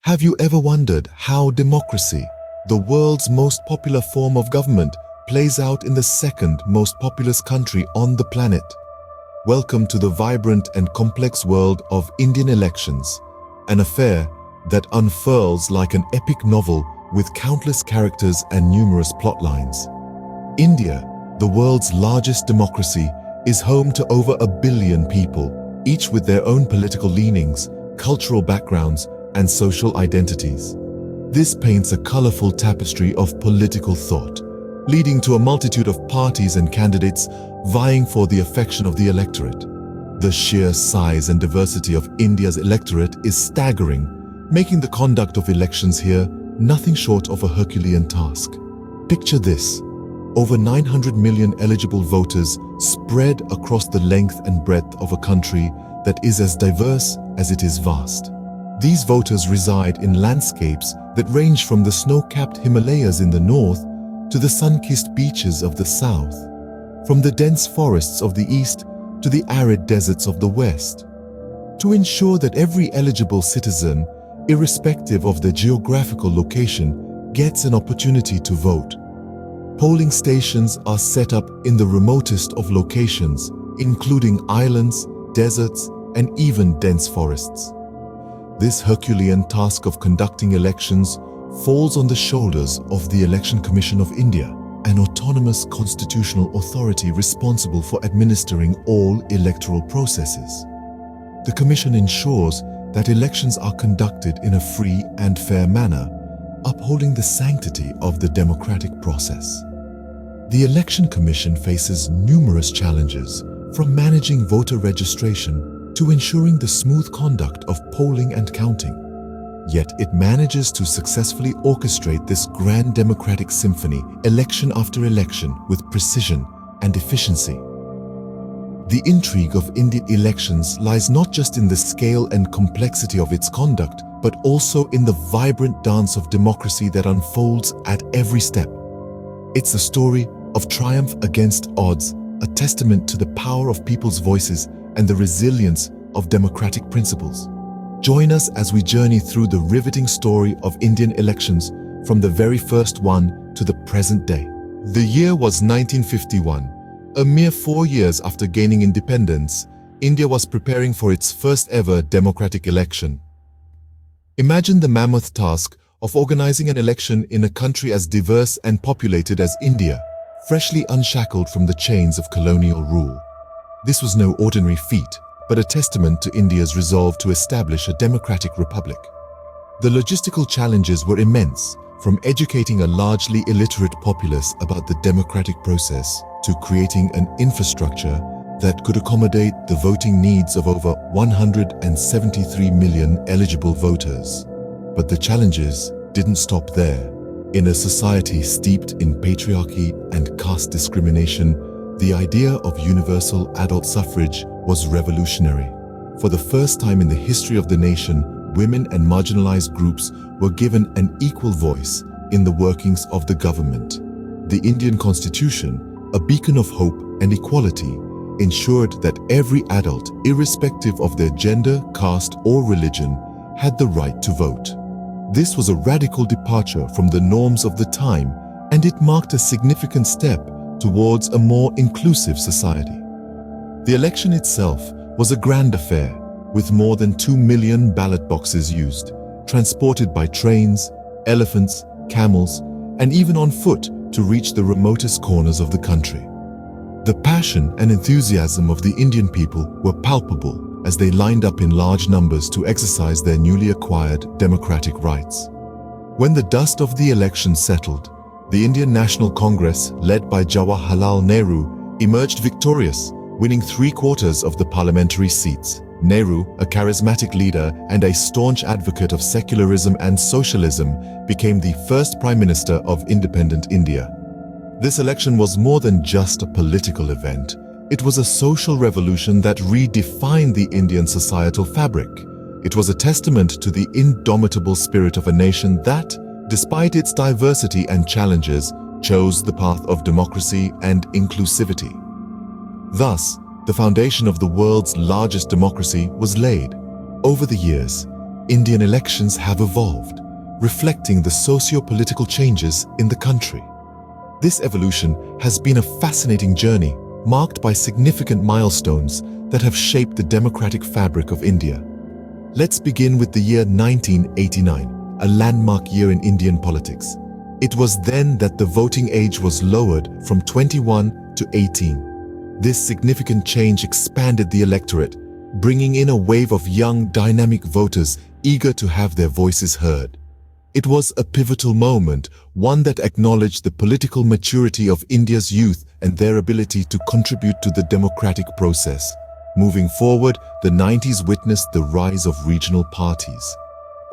Have you ever wondered how democracy, the world's most popular form of government, plays out in the second most populous country on the planet? Welcome to the vibrant and complex world of Indian elections, an affair that unfurls like an epic novel with countless characters and numerous plot lines. India, the world's largest democracy, is home to over 1 billion people, each with their own political leanings, cultural backgrounds, and social identities. This paints a colorful tapestry of political thought, leading to a multitude of parties and candidates vying for the affection of the electorate. The sheer size and diversity of India's electorate is staggering, making the conduct of elections here nothing short of a Herculean task. Picture this: over 900 million eligible voters spread across the length and breadth of a country that is as diverse as it is vast. These voters reside in landscapes that range from the snow-capped Himalayas in the north to the sun-kissed beaches of the south, from the dense forests of the east to the arid deserts of the west. To ensure that every eligible citizen, irrespective of their geographical location, gets an opportunity to vote, polling stations are set up in the remotest of locations, including islands, deserts, and even dense forests. This Herculean task of conducting elections falls on the shoulders of the Election Commission of India, an autonomous constitutional authority responsible for administering all electoral processes. The Commission ensures that elections are conducted in a free and fair manner, upholding the sanctity of the democratic process. The Election Commission faces numerous challenges, from managing voter registration to ensuring the smooth conduct of polling and counting. Yet it manages to successfully orchestrate this grand democratic symphony, election after election, with precision and efficiency. The intrigue of Indian elections lies not just in the scale and complexity of its conduct, but also in the vibrant dance of democracy that unfolds at every step. It's a story of triumph against odds, a testament to the power of people's voices and the resilience of democratic principles. Join us as we journey through the riveting story of Indian elections from the very first one to the present day. The year was 1951. A mere 4 years after gaining independence, India was preparing for its first ever democratic election. Imagine the mammoth task of organizing an election in a country as diverse and populated as India, freshly unshackled from the chains of colonial rule. This was no ordinary feat, but a testament to India's resolve to establish a democratic republic. The logistical challenges were immense, from educating a largely illiterate populace about the democratic process to creating an infrastructure that could accommodate the voting needs of over 173 million eligible voters. But the challenges didn't stop there. In a society steeped in patriarchy and caste discrimination, the idea of universal adult suffrage was revolutionary. For the first time in the history of the nation, women and marginalized groups were given an equal voice in the workings of the government. The Indian Constitution, a beacon of hope and equality, ensured that every adult, irrespective of their gender, caste, or religion, had the right to vote. This was a radical departure from the norms of the time, and it marked a significant step towards a more inclusive society. The election itself was a grand affair, with more than 2 million ballot boxes used, transported by trains, elephants, camels, and even on foot to reach the remotest corners of the country. The passion and enthusiasm of the Indian people were palpable as they lined up in large numbers to exercise their newly acquired democratic rights. When the dust of the election settled, the Indian National Congress, led by Jawaharlal Nehru, emerged victorious, winning 3/4 of the parliamentary seats. Nehru, a charismatic leader and a staunch advocate of secularism and socialism, became the first Prime Minister of independent India. This election was more than just a political event. It was a social revolution that redefined the Indian societal fabric. It was a testament to the indomitable spirit of a nation that, despite its diversity and challenges, chose the path of democracy and inclusivity. Thus, the foundation of the world's largest democracy was laid. Over the years, Indian elections have evolved, reflecting the socio-political changes in the country. This evolution has been a fascinating journey, marked by significant milestones that have shaped the democratic fabric of India. Let's begin with the year 1989, a landmark year in Indian politics. It was then that the voting age was lowered from 21 to 18. This significant change expanded the electorate, bringing in a wave of young, dynamic voters eager to have their voices heard. It was a pivotal moment, one that acknowledged the political maturity of India's youth and their ability to contribute to the democratic process. Moving forward, the 90s witnessed the rise of regional parties,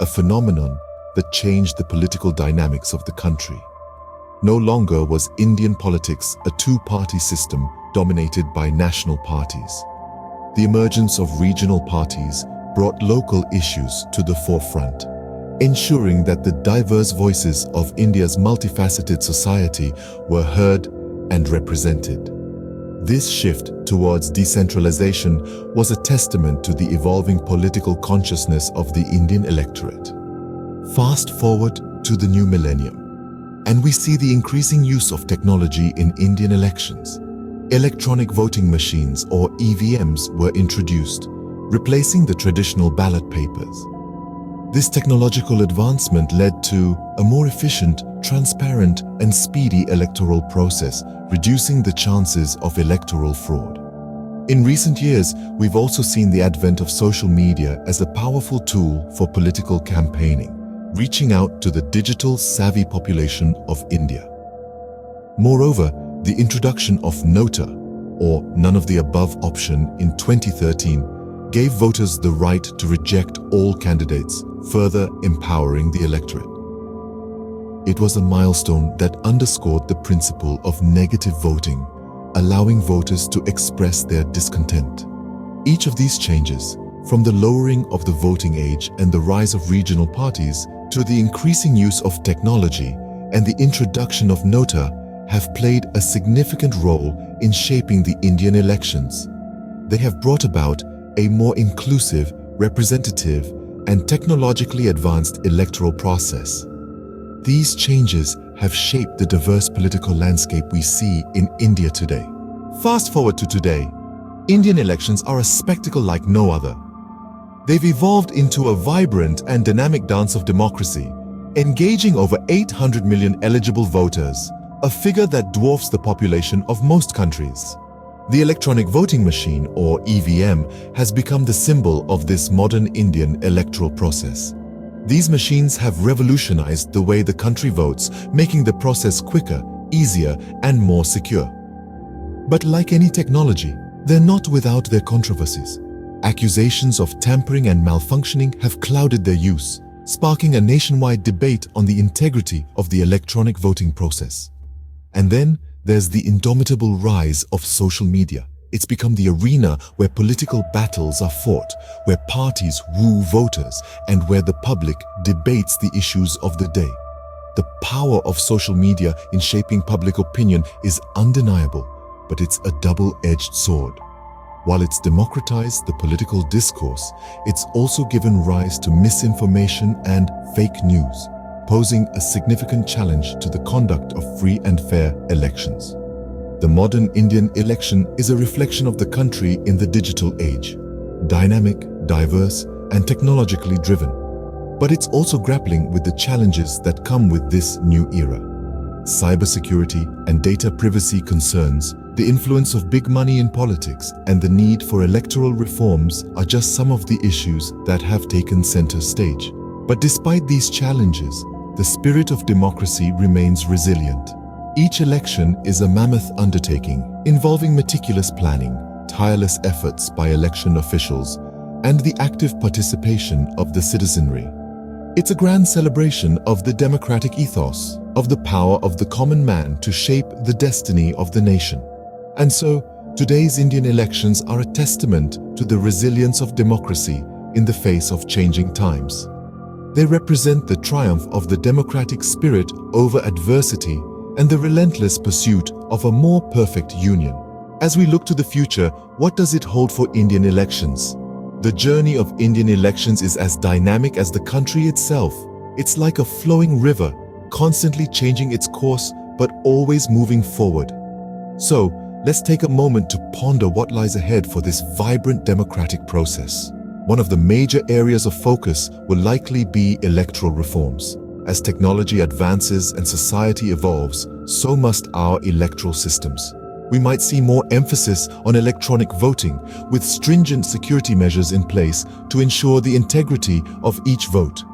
a phenomenon that changed the political dynamics of the country. No longer was Indian politics a two-party system dominated by national parties. The emergence of regional parties brought local issues to the forefront, ensuring that the diverse voices of India's multifaceted society were heard and represented. This shift towards decentralization was a testament to the evolving political consciousness of the Indian electorate. Fast forward to the new millennium, and we see the increasing use of technology in Indian elections. Electronic voting machines, or EVMs, were introduced, replacing the traditional ballot papers. This technological advancement led to a more efficient, transparent, and speedy electoral process, reducing the chances of electoral fraud. In recent years, we've also seen the advent of social media as a powerful tool for political campaigning, reaching out to the digital-savvy population of India. Moreover, the introduction of nota, or none of the above option in 2013, gave voters the right to reject all candidates, further empowering the electorate. It was a milestone that underscored the principle of negative voting, allowing voters to express their discontent. Each of these changes, from the lowering of the voting age and the rise of regional parties to the increasing use of technology and the introduction of nota, have played a significant role in shaping the Indian elections. They have brought about a more inclusive, representative, and technologically advanced electoral process. These changes have shaped the diverse political landscape we see in India today. Fast forward to today, Indian elections are a spectacle like no other. They've evolved into a vibrant and dynamic dance of democracy, engaging over 800 million eligible voters, a figure that dwarfs the population of most countries. The electronic voting machine, or EVM, has become the symbol of this modern Indian electoral process. These machines have revolutionized the way the country votes, making the process quicker, easier, and more secure. But like any technology, they're not without their controversies. Accusations of tampering and malfunctioning have clouded their use, sparking a nationwide debate on the integrity of the electronic voting process. And then there's the indomitable rise of social media. It's become the arena where political battles are fought, where parties woo voters, and where the public debates the issues of the day. The power of social media in shaping public opinion is undeniable, but it's a double-edged sword. While it's democratized the political discourse, it's also given rise to misinformation and fake news, posing a significant challenge to the conduct of free and fair elections. The modern Indian election is a reflection of the country in the digital age, dynamic, diverse, and technologically driven. But it's also grappling with the challenges that come with this new era. Cybersecurity and data privacy concerns, the influence of big money in politics, and the need for electoral reforms are just some of the issues that have taken center stage. But despite these challenges, the spirit of democracy remains resilient. Each election is a mammoth undertaking, involving meticulous planning, tireless efforts by election officials, and the active participation of the citizenry. It's a grand celebration of the democratic ethos, of the power of the common man to shape the destiny of the nation. And so, today's Indian elections are a testament to the resilience of democracy in the face of changing times. They represent the triumph of the democratic spirit over adversity and the relentless pursuit of a more perfect union. As we look to the future, what does it hold for Indian elections? The journey of Indian elections is as dynamic as the country itself. It's like a flowing river, constantly changing its course, but always moving forward. So, let's take a moment to ponder what lies ahead for this vibrant democratic process. One of the major areas of focus will likely be electoral reforms. As technology advances and society evolves, so must our electoral systems. We might see more emphasis on electronic voting, with stringent security measures in place to ensure the integrity of each vote.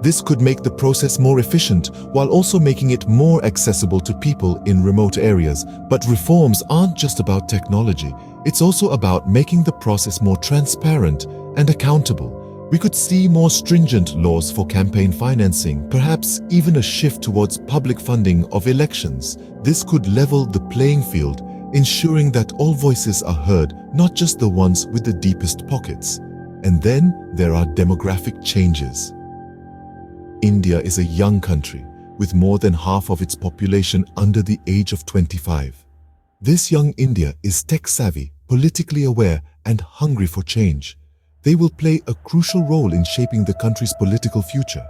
This could make the process more efficient while also making it more accessible to people in remote areas. But reforms aren't just about technology. It's also about making the process more transparent and accountable. We could see more stringent laws for campaign financing, perhaps even a shift towards public funding of elections. This could level the playing field, ensuring that all voices are heard, not just the ones with the deepest pockets. And then there are demographic changes. India is a young country, with more than half of its population under the age of 25. This young India is tech-savvy, politically aware, and hungry for change. They will play a crucial role in shaping the country's political future.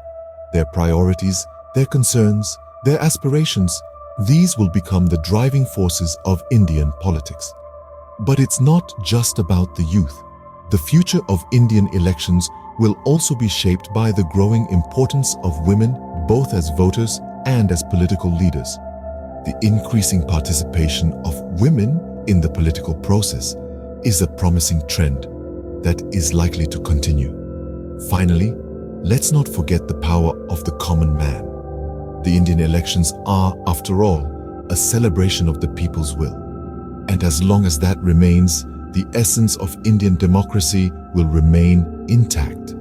Their priorities, their concerns, their aspirations, these will become the driving forces of Indian politics. But it's not just about the youth. The future of Indian elections will also be shaped by the growing importance of women, both as voters and as political leaders. The increasing participation of women in the political process is a promising trend that is likely to continue. Finally, let's not forget the power of the common man. The Indian elections are, after all, a celebration of the people's will. And as long as that remains, the essence of Indian democracy will remain intact.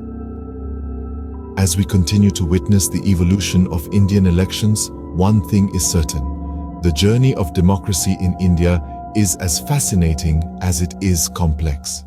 As we continue to witness the evolution of Indian elections, one thing is certain: the journey of democracy in India is as fascinating as it is complex.